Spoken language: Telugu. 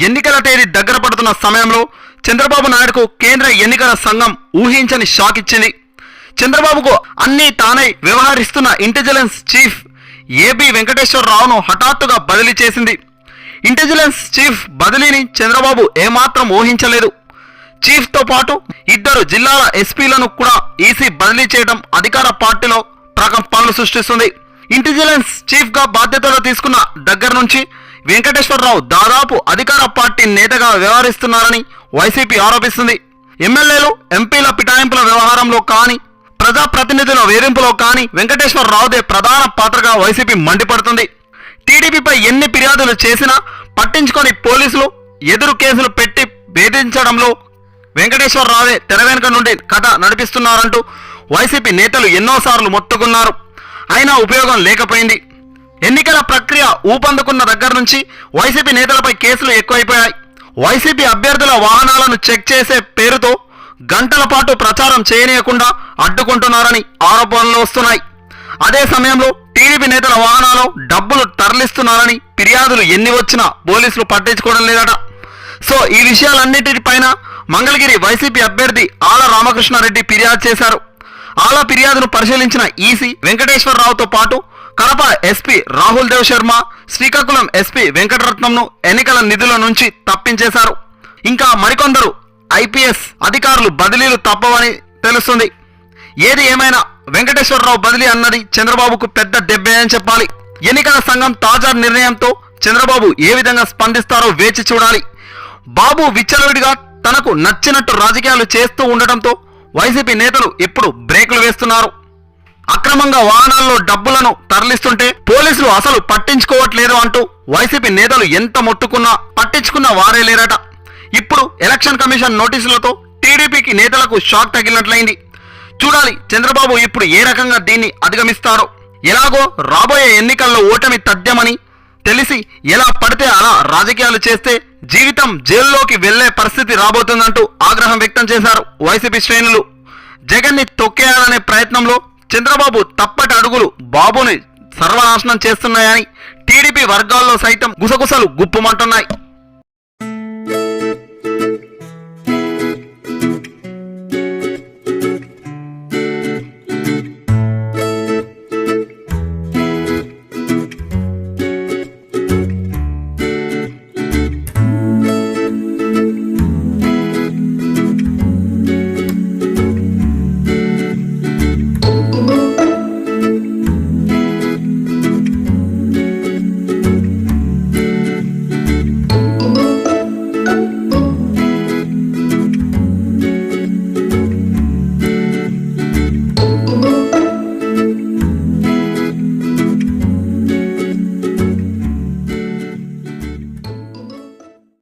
ఎన్నికల తేదీ దగ్గర పడుతున్న సమయంలో చంద్రబాబు నాయుడుకు కేంద్ర ఎన్నికల సంఘం ఊహించని షాక్ ఇచ్చింది. చంద్రబాబుకు అన్నీ తానై వ్యవహరిస్తున్న ఇంటెలిజెన్స్ చీఫ్ ఏబి వెంకటేశ్వరరావును హఠాత్తుగా బదిలీ చేసింది. ఇంటెలిజెన్స్ చీఫ్ బదిలీని చంద్రబాబు ఏమాత్రం ఊహించలేదు. చీఫ్తో పాటు 2 జిల్లాల ఎస్పీలను కూడా ఈసీ బదిలీ చేయడం అధికార పార్టీలో ప్రకంపనలు సృష్టిస్తుంది. ఇంటెలిజెన్స్ చీఫ్గా బాధ్యతలు తీసుకున్న దగ్గర నుంచి వెంకటేశ్వరరావు దాదాపు అధికార పార్టీ నేతగా వ్యవహరిస్తున్నారని వైసీపీ ఆరోపిస్తుంది. ఎమ్మెల్యేలు ఎంపీల పిటాయింపుల వ్యవహారంలో కానీ ప్రజాప్రతినిధుల వేధింపులో కానీ వెంకటేశ్వరరావుదే ప్రధాన పాత్రగా వైసీపీ మండిపడుతుంది. టీడీపీపై ఎన్ని ఫిర్యాదులు చేసినా పట్టించుకొని పోలీసులు ఎదురు కేసులు పెట్టి వేధించడంలో వెంకటేశ్వరరావే తెర వెనుక నుండి కథ నడిపిస్తున్నారంటూ వైసీపీ నేతలు ఎన్నోసార్లు మొత్తుకున్నారు. అయినా ఉపయోగం లేకపోయింది. ఎన్నికల ప్రక్రియ ఊపందుకున్న దగ్గర నుంచి వైసీపీ నేతలపై కేసులు ఎక్కువైపోయాయి. వైసీపీ అభ్యర్థుల వాహనాలను చెక్ చేసే పేరుతో గంటల పాటు ప్రచారం చేయనీయకుండా అడ్డుకుంటున్నారని ఆరోపణలు వస్తున్నాయి. అదే సమయంలో టీడీపీ నేతల వాహనాల్లో డబ్బులు తరలిస్తున్నారని ఫిర్యాదులు ఎన్ని వచ్చినా పోలీసులు పట్టించుకోవడం లేదట. సో ఈ విషయాలన్నిటిపైన మంగళగిరి వైసీపీ అభ్యర్థి ఆల రామకృష్ణారెడ్డి ఫిర్యాదు చేశారు. ఆల ఫిర్యాదును పరిశీలించిన ఈసీ వెంకటేశ్వరరావుతో పాటు కడప ఎస్పీ రాహుల్ దేవ్ శర్మ, శ్రీకాకుళం ఎస్పీ వెంకటరత్నంను ఎన్నికల నిధుల నుంచి తప్పించేశారు. ఇంకా మరికొందరు ఐపీఎస్ అధికారులు బదిలీలు తప్పవని తెలుస్తుంది. ఏది ఏమైనా వెంకటేశ్వరరావు బదిలీ అన్నది చంద్రబాబుకు పెద్ద దెబ్బే అని చెప్పాలి. ఎన్నికల సంఘం తాజా నిర్ణయంతో చంద్రబాబు ఏ విధంగా స్పందిస్తారో వేచి చూడాలి. బాబు విచ్చలవిడిగా తనకు నచ్చినట్టు రాజకీయాలు చేస్తూ ఉండటంతో వైసీపీ నేతలు ఇప్పుడు బ్రేకులు వేస్తున్నారు. అక్రమంగా వాహనాల్లో డబ్బులను తరలిస్తుంటే పోలీసులు అసలు పట్టించుకోవట్లేదు అంటూ వైసీపీ నేతలు ఎంత మొత్తుకున్నా పట్టించుకున్న వారే లేరట. ఇప్పుడు ఎలక్షన్ కమిషన్ నోటీసులతో టీడీపీకి నేతలకు షాక్ తగిలినట్లయింది. చూడాలి చంద్రబాబు ఇప్పుడు ఏ రకంగా దీన్ని అధిగమిస్తారో. ఎలాగో రాబోయే ఎన్నికల్లో ఓటమి తథ్యమని తెలిసి ఎలా పడితే అలా రాజకీయాలు చేస్తే జీవితం జైల్లోకి వెళ్లే పరిస్థితి రాబోతుందంటూ ఆగ్రహం వ్యక్తం చేశారు వైసీపీ శ్రేణులు. జగన్ని తొక్కేయాలనే ప్రయత్నంలో చంద్రబాబు తప్పటి అడుగులు బాబుని సర్వనాశనం చేస్తున్నాయని టీడీపీ వర్గాల్లో సైతం గుసగుసలు గుప్పుమంటున్నాయి.